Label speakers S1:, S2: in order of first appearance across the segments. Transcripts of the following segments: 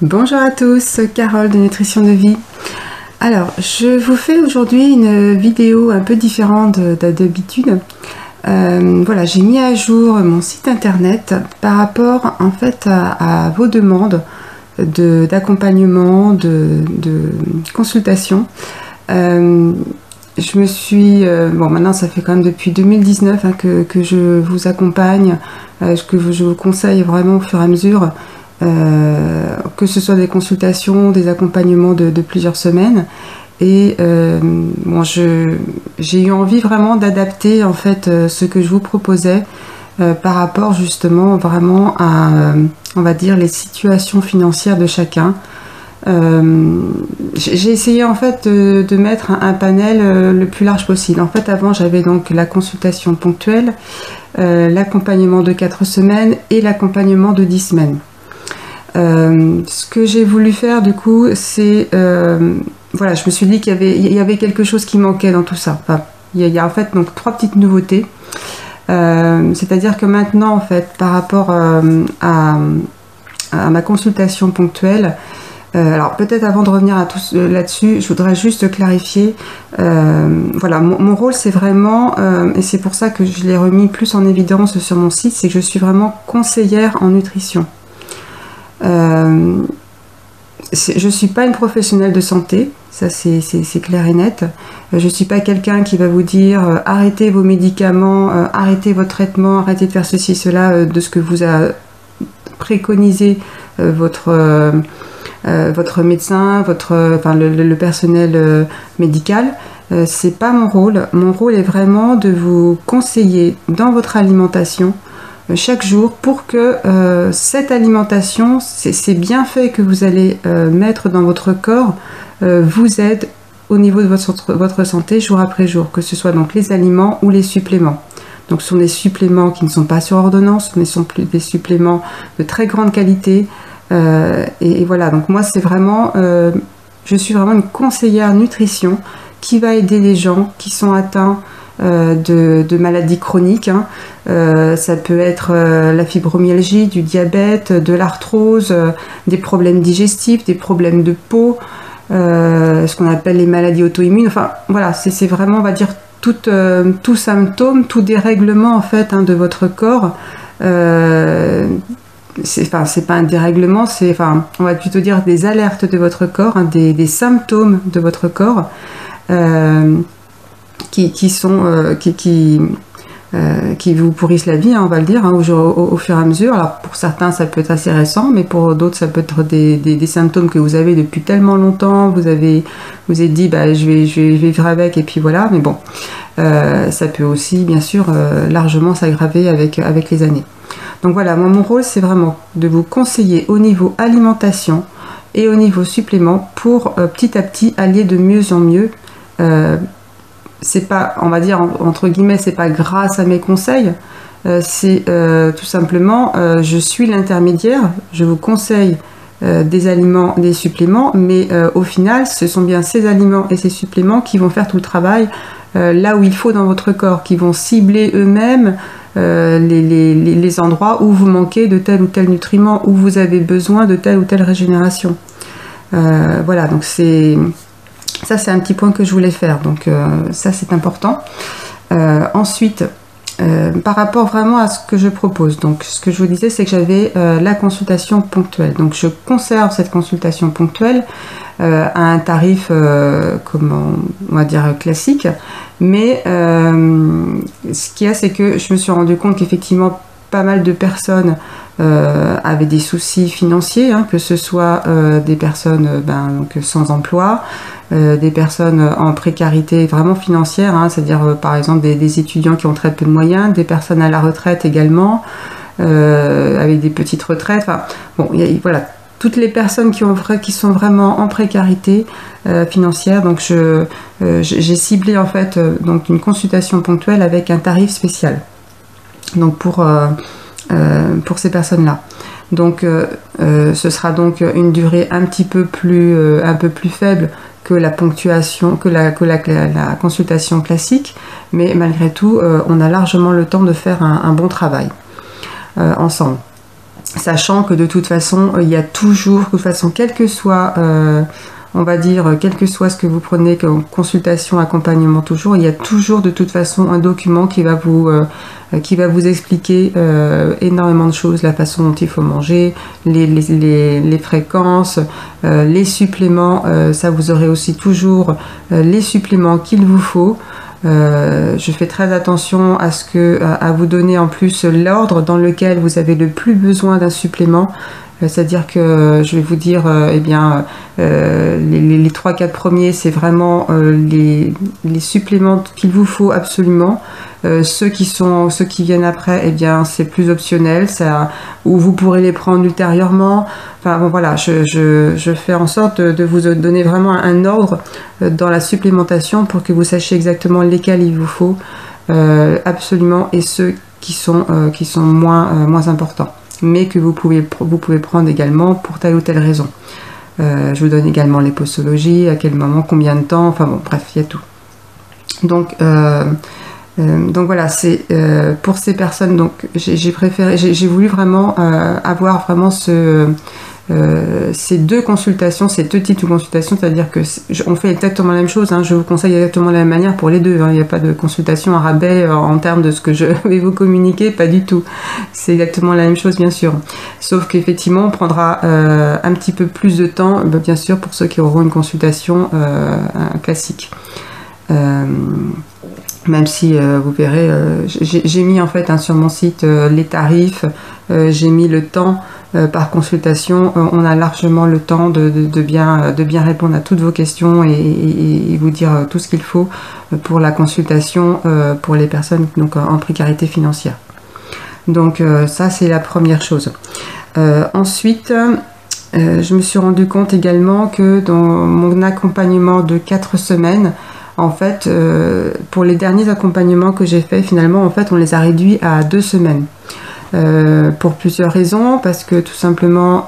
S1: Bonjour à tous, Carole de Nutrition de Vie. Alors, je vous fais aujourd'hui une vidéo un peu différente d'habitude. Voilà, j'ai mis à jour mon site internet par rapport en fait à vos demandes d'accompagnement, de consultation. Je me suis, bon maintenant ça fait quand même depuis 2019 que je vous accompagne, que je vous conseille vraiment au fur et à mesure, que ce soit des consultations, des accompagnements de plusieurs semaines. Et bon, j'ai eu envie vraiment d'adapter en fait ce que je vous proposais par rapport justement vraiment à, on va dire, les situations financières de chacun. J'ai essayé en fait de mettre un panel le plus large possible. En fait, avant j'avais donc la consultation ponctuelle, l'accompagnement de 4 semaines et l'accompagnement de 10 semaines. Ce que j'ai voulu faire du coup, c'est voilà, je me suis dit qu'il y avait quelque chose qui manquait dans tout ça. Enfin, il y a en fait donc 3 petites nouveautés. C'est-à-dire que maintenant en fait par rapport à ma consultation ponctuelle, alors peut-être avant de revenir à tout là-dessus, je voudrais juste clarifier, voilà, mon rôle c'est vraiment, et c'est pour ça que je l'ai remis plus en évidence sur mon site, c'est que je suis vraiment conseillère en nutrition. Je ne suis pas une professionnelle de santé, ça c'est clair et net. Je ne suis pas quelqu'un qui va vous dire arrêtez vos médicaments, arrêtez votre traitement, arrêtez de faire ceci, cela, de ce que vous a préconisé votre médecin, enfin, le personnel médical. C'est pas mon rôle. Mon rôle est vraiment de vous conseiller dans votre alimentation chaque jour pour que cette alimentation, ces bienfaits que vous allez mettre dans votre corps, vous aident au niveau de votre santé jour après jour, que ce soit donc les aliments ou les suppléments. Donc ce sont des suppléments qui ne sont pas sur ordonnance, mais sont des suppléments de très grande qualité. Et voilà, donc moi c'est vraiment, je suis vraiment une conseillère nutrition qui va aider les gens qui sont atteints de maladies chroniques. Ça peut être la fibromyalgie, du diabète, de l'arthrose, des problèmes digestifs, des problèmes de peau, ce qu'on appelle les maladies auto-immunes. Enfin voilà, c'est vraiment, on va dire, tout symptôme, tout dérèglement en fait de votre corps. C'est pas un dérèglement, on va plutôt dire des alertes de votre corps, des symptômes de votre corps qui vous pourrissent la vie, on va le dire, au fur et à mesure. Alors pour certains ça peut être assez récent, mais pour d'autres ça peut être des symptômes que vous avez depuis tellement longtemps, vous êtes dit bah, je vais vivre avec et puis voilà, mais bon, ça peut aussi bien sûr largement s'aggraver avec les années. Donc voilà, moi mon rôle c'est vraiment de vous conseiller au niveau alimentation et au niveau supplément pour petit à petit aller de mieux en mieux. C'est pas, on va dire entre guillemets, c'est pas grâce à mes conseils, c'est tout simplement je suis l'intermédiaire, je vous conseille des aliments, des suppléments, mais au final ce sont bien ces aliments et ces suppléments qui vont faire tout le travail là où il faut dans votre corps, qui vont cibler eux-mêmes les endroits où vous manquez de tel ou tel nutriment, où vous avez besoin de telle ou telle régénération. Voilà, donc ça c'est un petit point que je voulais faire, donc ça c'est important. Ensuite, par rapport vraiment à ce que je propose, donc ce que je vous disais c'est que j'avais la consultation ponctuelle, donc je conserve cette consultation ponctuelle à un tarif comment on va dire classique, mais ce qu'il y a c'est que je me suis rendu compte qu'effectivement pas mal de personnes avaient des soucis financiers, que ce soit des personnes donc sans emploi, des personnes en précarité vraiment financière, c'est-à-dire par exemple des étudiants qui ont très peu de moyens, des personnes à la retraite également, avec des petites retraites, enfin bon, voilà, toutes les personnes qui sont vraiment en précarité financière. Donc j'ai ciblé en fait donc une consultation ponctuelle avec un tarif spécial, donc pour ces personnes-là. Donc ce sera donc une durée un peu plus faible que la ponctuation, que la consultation classique, mais malgré tout on a largement le temps de faire un bon travail ensemble. sachant que de toute façon, il y a toujours, de toute façon, quel que soit, on va dire, quel que soit ce que vous prenez comme consultation, accompagnement, toujours, il y a toujours de toute façon un document qui va vous expliquer énormément de choses, la façon dont il faut manger, les fréquences, les suppléments, ça vous aurez aussi toujours les suppléments qu'il vous faut. Je fais très attention à vous donner en plus l'ordre dans lequel vous avez le plus besoin d'un supplément. C'est-à-dire que je vais vous dire, les 3-4 premiers, c'est vraiment les suppléments qu'il vous faut absolument. Ceux qui viennent après, eh bien, c'est plus optionnel, ou vous pourrez les prendre ultérieurement. Enfin bon, voilà, je fais en sorte de vous donner vraiment un ordre dans la supplémentation pour que vous sachiez exactement lesquels il vous faut absolument, et ceux qui sont moins importants, mais que vous pouvez prendre également pour telle ou telle raison. Je vous donne également les posologies, à quel moment, combien de temps, enfin bon, bref, il y a tout. Donc voilà, c'est pour ces personnes. Donc j'ai voulu vraiment avoir vraiment ces deux consultations, ces deux types de consultations, c'est-à-dire que on fait exactement la même chose, hein, je vous conseille exactement de la même manière pour les deux, hein, il n'y a pas de consultation à rabais en termes de ce que je vais vous communiquer, pas du tout. C'est exactement la même chose, bien sûr. Sauf qu'effectivement, on prendra un petit peu plus de temps, bien sûr, pour ceux qui auront une consultation classique. Même si vous verrez, j'ai mis en fait sur mon site les tarifs, j'ai mis le temps par consultation, on a largement le temps de bien répondre à toutes vos questions et vous dire tout ce qu'il faut pour la consultation pour les personnes donc, en précarité financière. Donc ça, c'est la première chose. Ensuite, je me suis rendu compte également que dans mon accompagnement de 4 semaines, en fait, pour les derniers accompagnements que j'ai faits, finalement, en fait, on les a réduits à 2 semaines. Pour plusieurs raisons, parce que tout simplement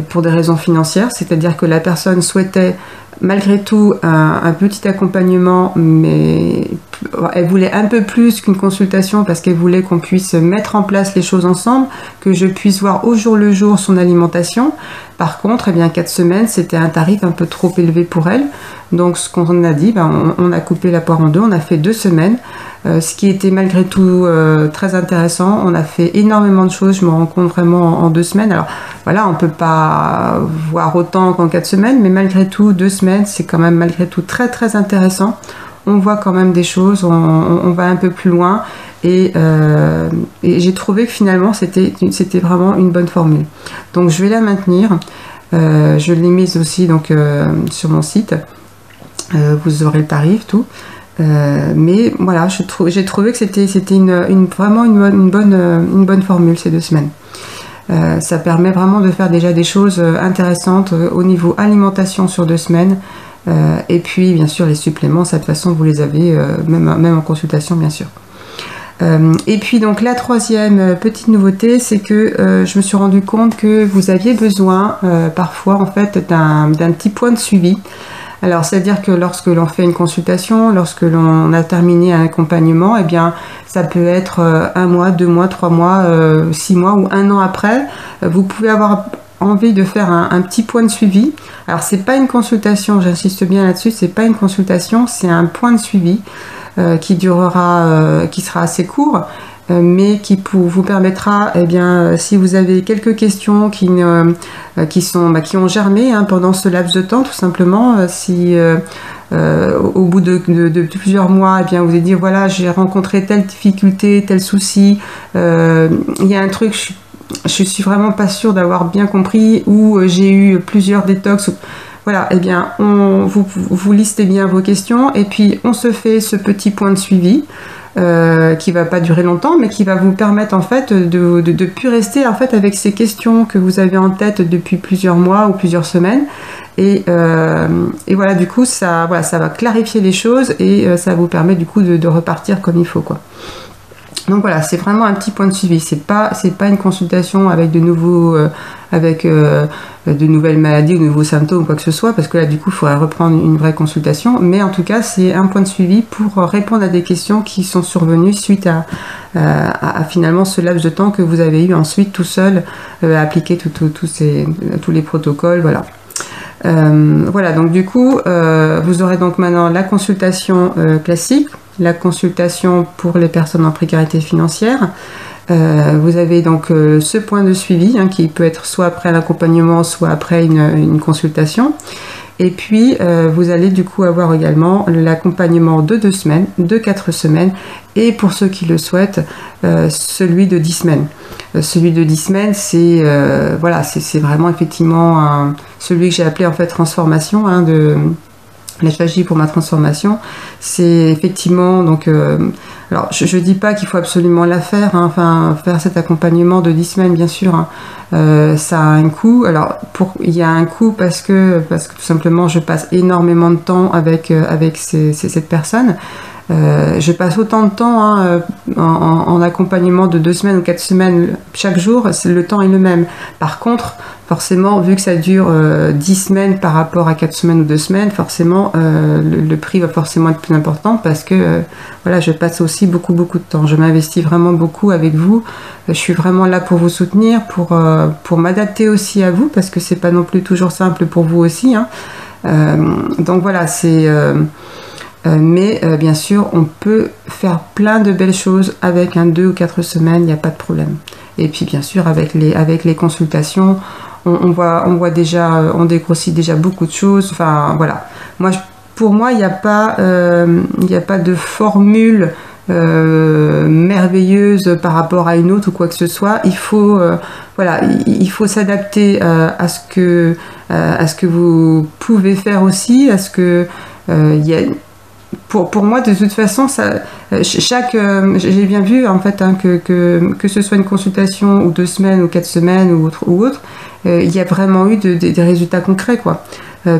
S1: pour des raisons financières, c'est-à-dire que la personne souhaitait malgré tout un petit accompagnement, mais elle voulait un peu plus qu'une consultation parce qu'elle voulait qu'on puisse mettre en place les choses ensemble, que je puisse voir au jour le jour son alimentation. Par contre, 4 semaines, c'était un tarif un peu trop élevé pour elle. Donc ce qu'on a dit, on a coupé la poire en deux, on a fait 2 semaines. Ce qui était malgré tout très intéressant. On a fait énormément de choses, je me rends compte vraiment en 2 semaines. Alors voilà, on ne peut pas voir autant qu'en 4 semaines, mais malgré tout, 2 semaines, c'est quand même malgré tout très très intéressant. On voit quand même des choses, on va un peu plus loin, et j'ai trouvé que finalement c'était vraiment une bonne formule. Donc je vais la maintenir, je l'ai mise aussi donc, sur mon site, vous aurez le tarif, tout. Mais voilà, j'ai trouvé que c'était vraiment une bonne formule, ces 2 semaines. Ça permet vraiment de faire déjà des choses intéressantes au niveau alimentation sur 2 semaines. Et puis bien sûr les suppléments, ça, de toute façon vous les avez même en consultation, bien sûr. Et puis donc la troisième petite nouveauté, c'est que je me suis rendu compte que vous aviez besoin parfois en fait d'un petit point de suivi. Alors, c'est-à-dire que lorsque l'on fait une consultation, lorsque l'on a terminé un accompagnement, eh bien, ça peut être 1 mois, 2 mois, 3 mois, 6 mois ou 1 an après. Vous pouvez avoir envie de faire un petit point de suivi. Alors, c'est pas une consultation, j'insiste bien là-dessus, c'est pas une consultation, c'est un point de suivi qui sera assez court. Mais qui vous permettra, si vous avez quelques questions qui ont germé pendant ce laps de temps, tout simplement, si au bout de plusieurs mois, vous avez dit voilà, j'ai rencontré telle difficulté, tel souci, il y a un truc, je suis vraiment pas sûre d'avoir bien compris, ou j'ai eu plusieurs détox. Voilà, vous listez bien vos questions, et puis on se fait ce petit point de suivi. Qui va pas durer longtemps, mais qui va vous permettre en fait de plus rester en fait avec ces questions que vous avez en tête depuis plusieurs mois ou plusieurs semaines, et voilà, du coup ça va clarifier les choses, et ça vous permet du coup de repartir comme il faut, quoi. Donc voilà, c'est vraiment un petit point de suivi. C'est pas une consultation avec de nouveaux, de nouvelles maladies ou de nouveaux symptômes ou quoi que ce soit, parce que là du coup il faudrait reprendre une vraie consultation. Mais en tout cas, c'est un point de suivi pour répondre à des questions qui sont survenues suite à finalement ce laps de temps que vous avez eu ensuite tout seul à appliquer tous les protocoles, voilà. Voilà, donc du coup, vous aurez donc maintenant la consultation classique, la consultation pour les personnes en précarité financière. Vous avez donc ce point de suivi qui peut être soit après l'accompagnement, soit après une consultation. Et puis, vous allez du coup avoir également l'accompagnement de 2 semaines, de 4 semaines, et pour ceux qui le souhaitent, celui de 10 semaines. Celui de 10 semaines, c'est voilà, c'est vraiment effectivement celui que j'ai appelé en fait transformation de la stratégie pour ma transformation. C'est effectivement donc alors je dis pas qu'il faut absolument la faire, enfin faire cet accompagnement de 10 semaines bien sûr, ça a un coût. Alors il y a un coût parce que tout simplement je passe énormément de temps avec cette personne. Je passe autant de temps en accompagnement de 2 semaines ou 4 semaines chaque jour, le temps est le même. Par contre, forcément, vu que ça dure 10 semaines par rapport à 4 semaines ou 2 semaines, forcément, le prix va forcément être plus important parce que voilà, je passe aussi beaucoup de temps. Je m'investis vraiment beaucoup avec vous. Je suis vraiment là pour vous soutenir, pour m'adapter aussi à vous parce que c'est pas non plus toujours simple pour vous aussi. Donc voilà, c'est... mais bien sûr, on peut faire plein de belles choses avec 2 ou 4 semaines, il n'y a pas de problème. Et puis bien sûr, avec les consultations, on voit déjà, on dégrossit déjà beaucoup de choses. Enfin voilà. Pour moi, il n'y a pas de formule merveilleuse par rapport à une autre ou quoi que ce soit. Il faut s'adapter à ce que vous pouvez faire aussi, à ce que pour moi, de toute façon, j'ai bien vu en fait que ce soit une consultation ou 2 semaines ou 4 semaines ou autre, il y a vraiment eu des résultats concrets, quoi.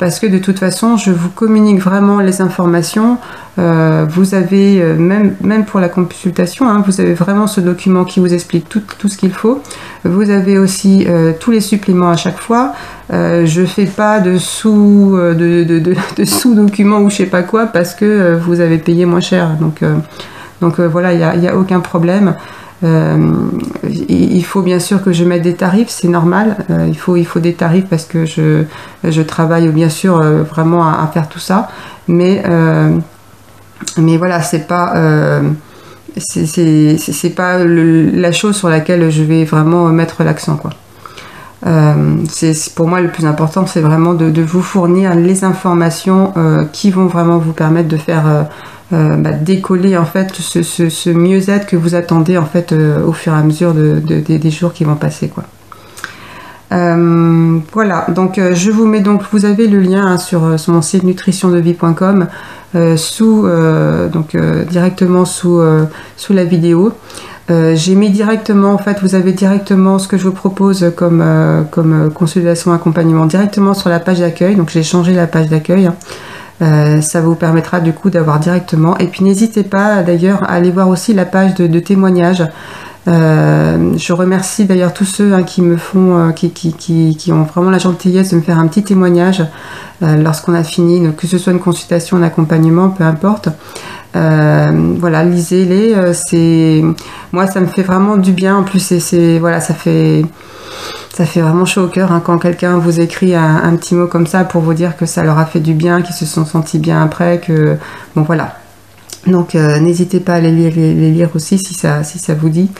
S1: Parce que de toute façon, je vous communique vraiment les informations. Vous avez, même pour la consultation, vous avez vraiment ce document qui vous explique tout ce qu'il faut. Vous avez aussi tous les suppléments à chaque fois. Je fais pas de sous-documents ou je sais pas quoi parce que vous avez payé moins cher. Donc voilà, il y a aucun problème. Il faut bien sûr que je mette des tarifs, c'est normal. Il faut des tarifs parce que je travaille bien sûr vraiment à faire tout ça. Mais voilà, c'est pas la chose sur laquelle je vais vraiment mettre l'accent, quoi. Pour moi le plus important, c'est vraiment de vous fournir les informations qui vont vraiment vous permettre de faire décoller en fait ce mieux-être que vous attendez en fait au fur et à mesure des jours qui vont passer, quoi. Voilà, donc je vous mets vous avez le lien sur mon site nutritiondevie.com directement sous la vidéo. J'ai mis directement, en fait, vous avez directement ce que je vous propose comme consultation accompagnement directement sur la page d'accueil. Donc j'ai changé la page d'accueil. Ça vous permettra du coup d'avoir directement. Et puis n'hésitez pas d'ailleurs à aller voir aussi la page de témoignages. Je remercie d'ailleurs tous ceux qui me font, qui ont vraiment la gentillesse de me faire un petit témoignage lorsqu'on a fini, que ce soit une consultation, un accompagnement, peu importe. Voilà, lisez-les. Moi, ça me fait vraiment du bien. En plus, voilà, ça fait vraiment chaud au cœur quand quelqu'un vous écrit un petit mot comme ça pour vous dire que ça leur a fait du bien, qu'ils se sont sentis bien après, bon voilà. Donc n'hésitez pas à les lire aussi si ça vous dit.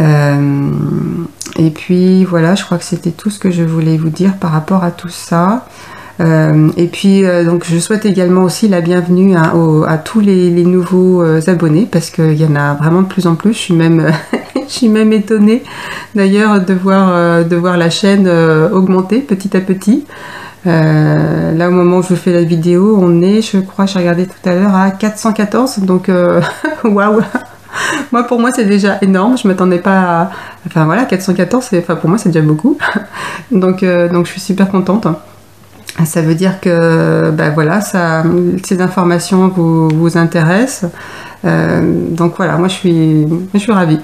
S1: Et puis voilà, je crois que c'était tout ce que je voulais vous dire par rapport à tout ça. Et puis donc je souhaite également aussi la bienvenue à tous les nouveaux abonnés parce qu'il y en a vraiment de plus en plus. Je suis même étonnée d'ailleurs de voir la chaîne augmenter petit à petit. Là au moment où je fais la vidéo, on est, je crois, j'ai regardé tout à l'heure, à 414, donc waouh. Pour moi c'est déjà énorme, je m'attendais pas à... Enfin voilà, 414, pour moi c'est déjà beaucoup. Donc je suis super contente. Ça veut dire que ben voilà, ces informations vous intéressent. Donc voilà, moi je suis ravie.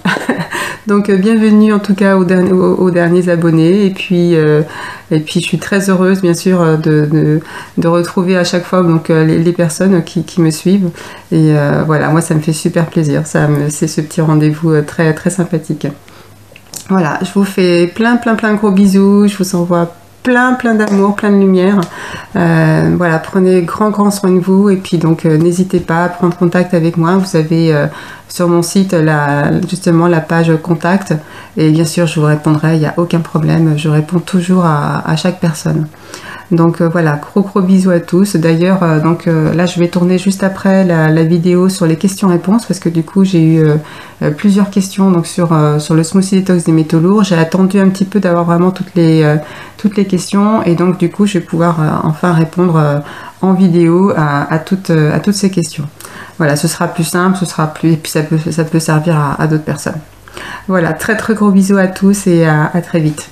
S1: Donc bienvenue en tout cas aux derniers abonnés. Et puis je suis très heureuse bien sûr de retrouver à chaque fois donc, les personnes qui me suivent. Et voilà, moi ça me fait super plaisir. C'est ce petit rendez-vous très, très sympathique. Voilà, je vous fais plein de gros bisous. Je vous envoie plein d'amour, plein de lumière. Voilà, prenez grand soin de vous et puis donc n'hésitez pas à prendre contact avec moi. Vous avez sur mon site justement la page contact et bien sûr je vous répondrai, il n'y a aucun problème, je réponds toujours à chaque personne. Donc voilà, gros bisous à tous. D'ailleurs, là je vais tourner juste après la vidéo sur les questions-réponses parce que du coup j'ai eu plusieurs questions donc, sur le smoothie détox des métaux lourds. J'ai attendu un petit peu d'avoir vraiment toutes les questions et donc du coup je vais pouvoir enfin répondre en vidéo à toutes ces questions. Voilà, ce sera plus simple, et puis ça peut servir à d'autres personnes. Voilà, très gros bisous à tous et à très vite.